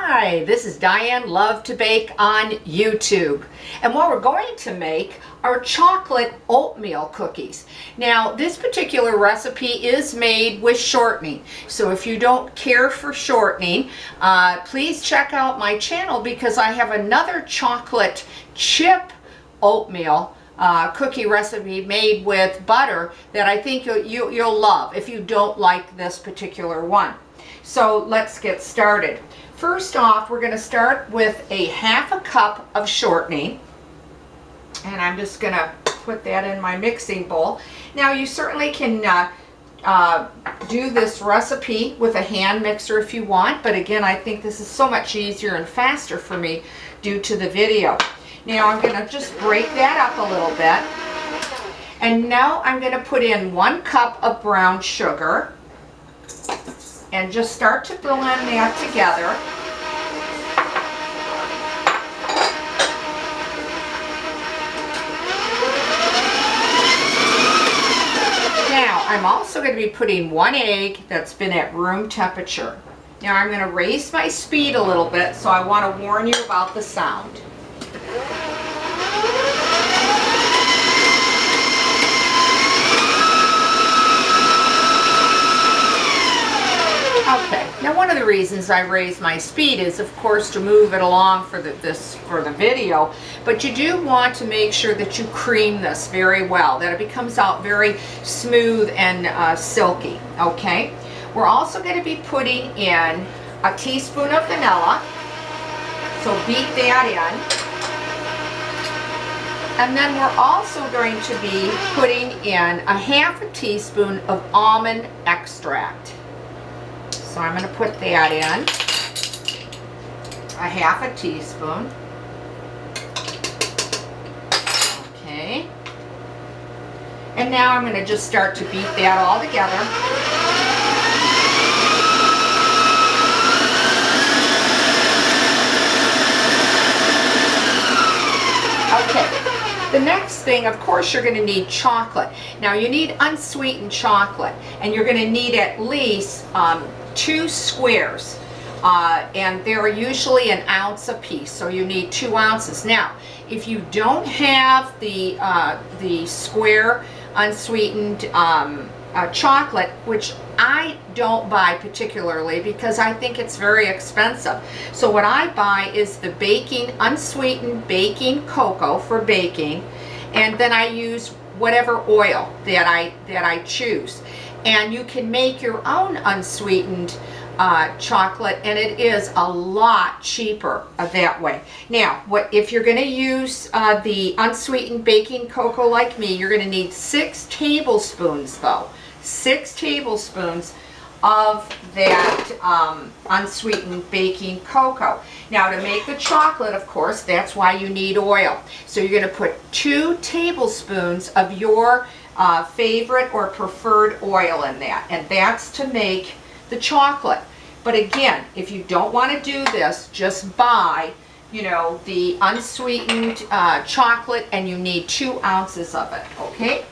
Hi, this is Diane Lovetobake on YouTube, and what we're going to make are chocolate oatmeal cookies. Now, this particular recipe is made with shortening, so if you don't care for shortening, please check out my channel because I have another chocolate chip oatmeal cookie recipe made with butter that I think you'll love if you don't like this particular one. So let's get started. First off, we're going to start with a half a cup of shortening, and I'm just going to put that in my mixing bowl. Now you certainly can do this recipe with a hand mixer if you want, but again, I think this is so much easier and faster for me due to the video. Now I'm going to just break that up a little bit, and now I'm going to put in 1 cup of brown sugar and just start to blend that together. Now I'm also going to be putting 1 egg that's been at room temperature. Now I'm going to raise my speed a little bit, so I want to warn you about the sound. Okay, now one of the reasons I raise my speed is, of course, to move it along for the video, but you do want to make sure that you cream this very well, that it becomes out very smooth and silky, okay? We're also going to be putting in a teaspoon of vanilla, so beat that in. And then we're also going to be putting in a half a teaspoon of almond extract. So I'm going to put that in, a half a teaspoon. Okay. And now I'm going to just start to beat that all together. Okay. The next thing, of course, you're going to need chocolate. Now you need unsweetened chocolate, and you're going to need at least 2 squares, and they're usually 1 ounce a piece, so you need 2 ounces. Now, if you don't have the square unsweetened chocolate, which I don't buy particularly because I think it's very expensive. So what I buy is the unsweetened baking cocoa for baking, and then I use whatever oil that I choose. And you can make your own unsweetened chocolate, and it is a lot cheaper that way. Now, if you're going to use the unsweetened baking cocoa like me, you're going to need 6 tablespoons though. 6 tablespoons of that unsweetened baking cocoa. Now to make the chocolate, of course, that's why you need oil. So you're going to put 2 tablespoons of your favorite or preferred oil in that, and that's to make the chocolate. But again, if you don't want to do this, just buy, the unsweetened chocolate, and you need 2 ounces of it, okay?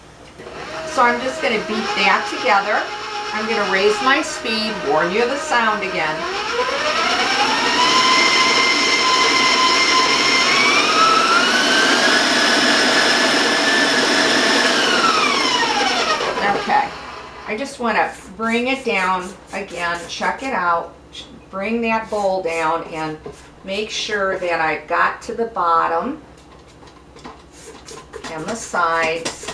So I'm just going to beat that together. I'm going to raise my speed, warn you of the sound again. Okay, I just want to bring it down again, check it out, bring that bowl down and make sure that I've got to the bottom and the sides.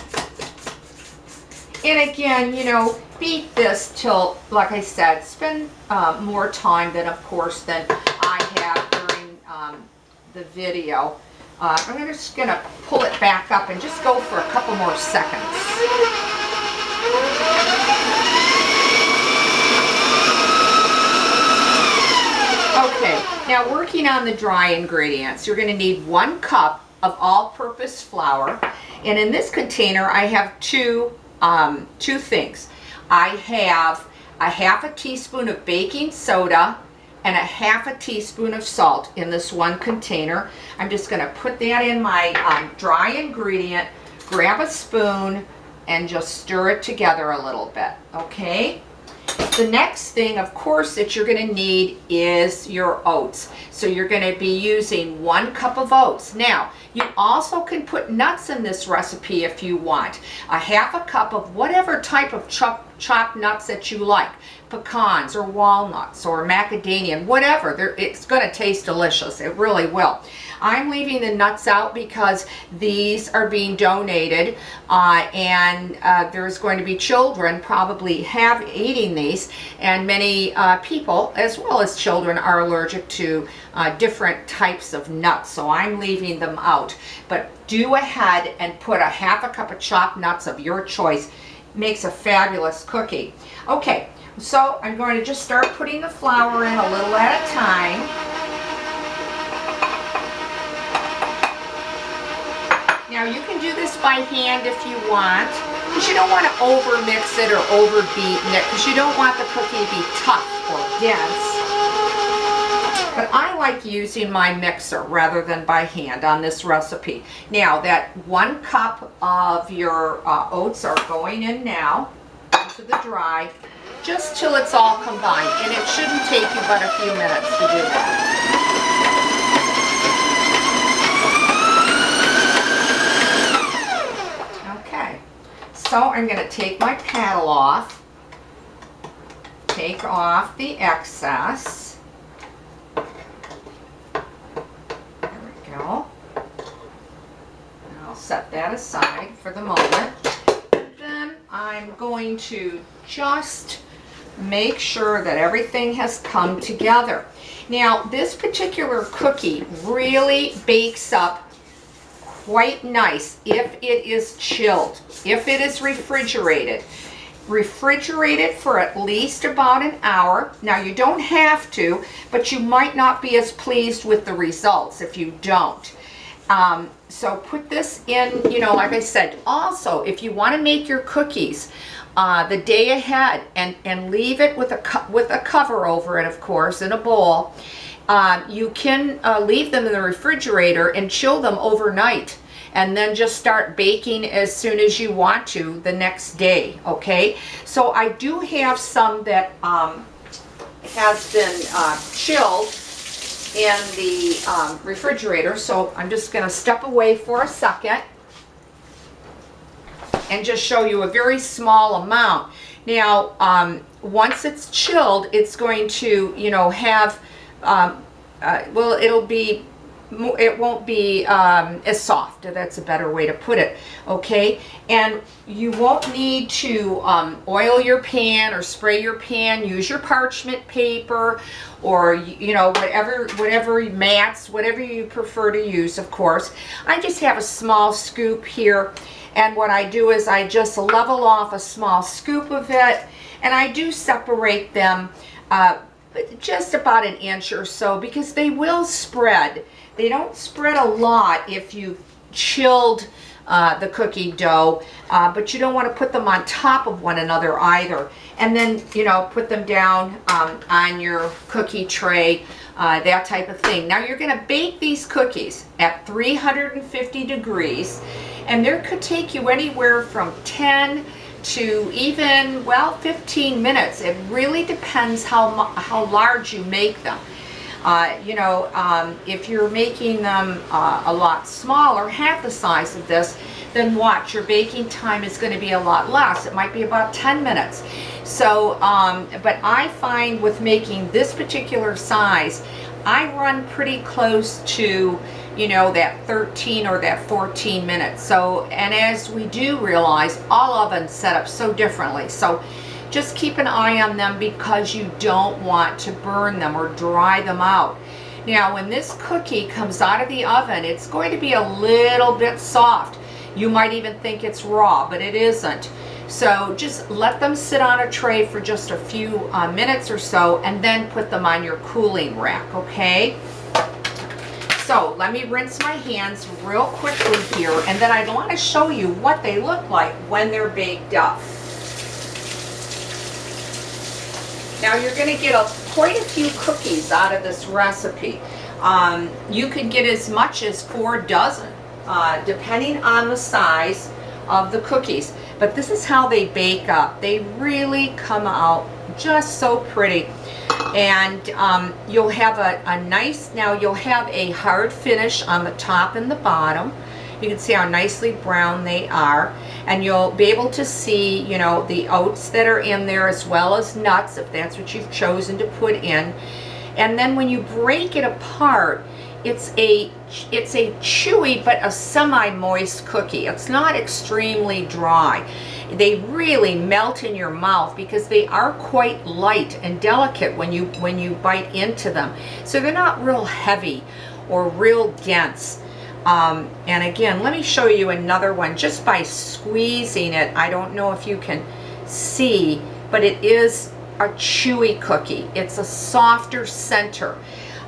And again, beat this till, like I said, spend more time than I have during the video. I'm just going to pull it back up and just go for a couple more seconds. Okay, now working on the dry ingredients, you're going to need 1 cup of all-purpose flour, and in this container I have two things. I have a half a teaspoon of baking soda and a half a teaspoon of salt in this one container. I'm just going to put that in my dry ingredient, grab a spoon, and just stir it together a little bit, okay? The next thing, of course, that you're going to need is your oats. So you're going to be using 1 cup of oats. Now, you also can put nuts in this recipe if you want. A half a cup of whatever type of chopped nuts that you like. Pecans or walnuts or macadamia, whatever. It's going to taste delicious. It really will. I'm leaving the nuts out because these are being donated and there's going to be children probably eating these, and many people as well as children are allergic to different types of nuts, so I'm leaving them out. But do ahead and put a half a cup of chopped nuts of your choice. Makes a fabulous cookie. Okay, so I'm going to just start putting the flour in a little at a time. Now you can do this by hand if you want, because you don't want to over mix it or over beat it, because you don't want the cookie to be tough or dense. But I like using my mixer rather than by hand on this recipe. Now that 1 cup of your oats are going in now into the dry, just till it's all combined, and it shouldn't take you but a few minutes to do that. So I'm going to take my paddle off, take off the excess. There we go. And I'll set that aside for the moment. And then I'm going to just make sure that everything has come together. Now, this particular cookie really bakes up quite nice if it is chilled. If it is refrigerated, refrigerate it for at least about an hour. Now you don't have to, but you might not be as pleased with the results if you don't. So put this in, like I said. Also, if you want to make your cookies the day ahead and leave it with a cover over it, of course, in a bowl, you can leave them in the refrigerator and chill them overnight, and then just start baking as soon as you want to the next day, okay? So I do have some that has been chilled in the refrigerator, so I'm just going to step away for a second and just show you a very small amount. Now, once it's chilled, it's going to, have, well, it won't be as soft. That's a better way to put it, okay? And you won't need to oil your pan or spray your pan. Use your parchment paper or, whatever mats, whatever you prefer to use, of course. I just have a small scoop here, and what I do is I just level off a small scoop of it, and I do separate them just about an inch or so, because they will spread. They don't spread a lot if you've chilled the cookie dough, but you don't want to put them on top of one another either. And then, put them down on your cookie tray, that type of thing. Now you're going to bake these cookies at 350 degrees, and there could take you anywhere from 10 to even, 15 minutes. It really depends how large you make them. If you're making them a lot smaller, half the size of this, then watch, your baking time is going to be a lot less. It might be about 10 minutes. So, but I find with making this particular size, I run pretty close to, that 13 or that 14 minutes. So, and as we do realize, all ovens set up so differently. So just keep an eye on them, because you don't want to burn them or dry them out. Now, when this cookie comes out of the oven, it's going to be a little bit soft. You might even think it's raw, but it isn't. So just let them sit on a tray for just a few minutes or so, and then put them on your cooling rack, okay? So let me rinse my hands real quickly here, and then I want to show you what they look like when they're baked up. Now you're going to get quite a few cookies out of this recipe. You could get as much as 4 dozen, depending on the size of the cookies. But this is how they bake up. They really come out just so pretty. And you'll have a nice, now you'll have a hard finish on the top and the bottom. You can see how nicely brown they are, and you'll be able to see, you know, the oats that are in there as well as nuts if that's what you've chosen to put in. And then when you break it apart, it's a chewy but a semi-moist cookie. It's not extremely dry. They really melt in your mouth because they are quite light and delicate when you bite into them. So they're not real heavy or real dense. And again, let me show you another one just by squeezing it. I don't know if you can see, but it is a chewy cookie. It's a softer center.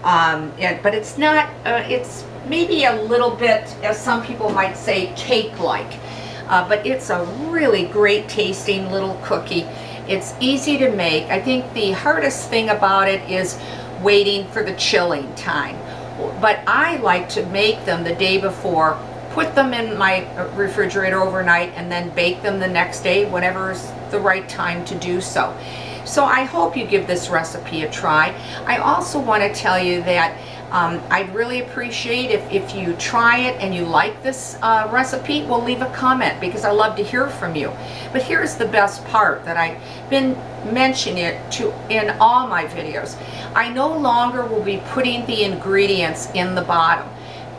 But it's not, it's maybe a little bit, as some people might say, cake-like. But it's a really great tasting little cookie. It's easy to make. I think the hardest thing about it is waiting for the chilling time. But I like to make them the day before, put them in my refrigerator overnight, and then bake them the next day, whenever is the right time to do so. So I hope you give this recipe a try. I also want to tell you that I'd really appreciate if you try it and you like this recipe, well, leave a comment because I love to hear from you. But here's the best part that I've been mentioning it in all my videos. I no longer will be putting the ingredients in the bottom.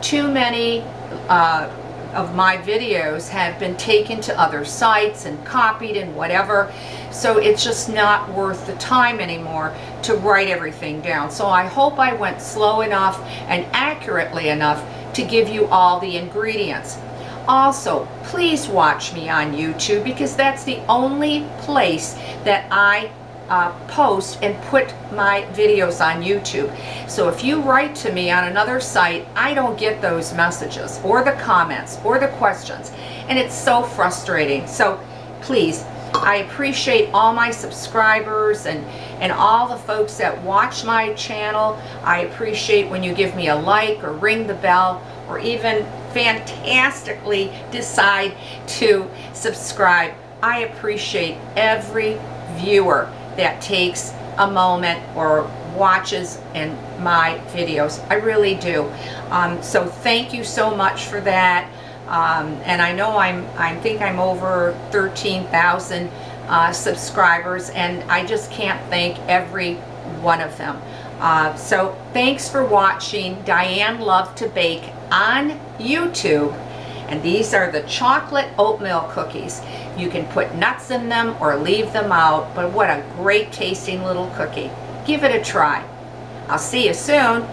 Too many of my videos have been taken to other sites and copied and whatever, so it's just not worth the time anymore to write everything down. So I hope I went slow enough and accurately enough to give you all the ingredients. Also, please watch me on YouTube because that's the only place that I post and put my videos on YouTube. So if you write to me on another site, I don't get those messages or the comments or the questions, and it's so frustrating. So please, I appreciate all my subscribers and all the folks that watch my channel. I appreciate when you give me a like or ring the bell or even fantastically decide to subscribe. I appreciate every viewer that takes a moment or watches in my videos. I really do. So thank you so much for that. And I know I think I'm over 13,000 subscribers, and I just can't thank every one of them. So thanks for watching Diane Lovetobake on YouTube. And these are the chocolate oatmeal cookies. You can put nuts in them or leave them out, but what a great tasting little cookie. Give it a try. I'll see you soon.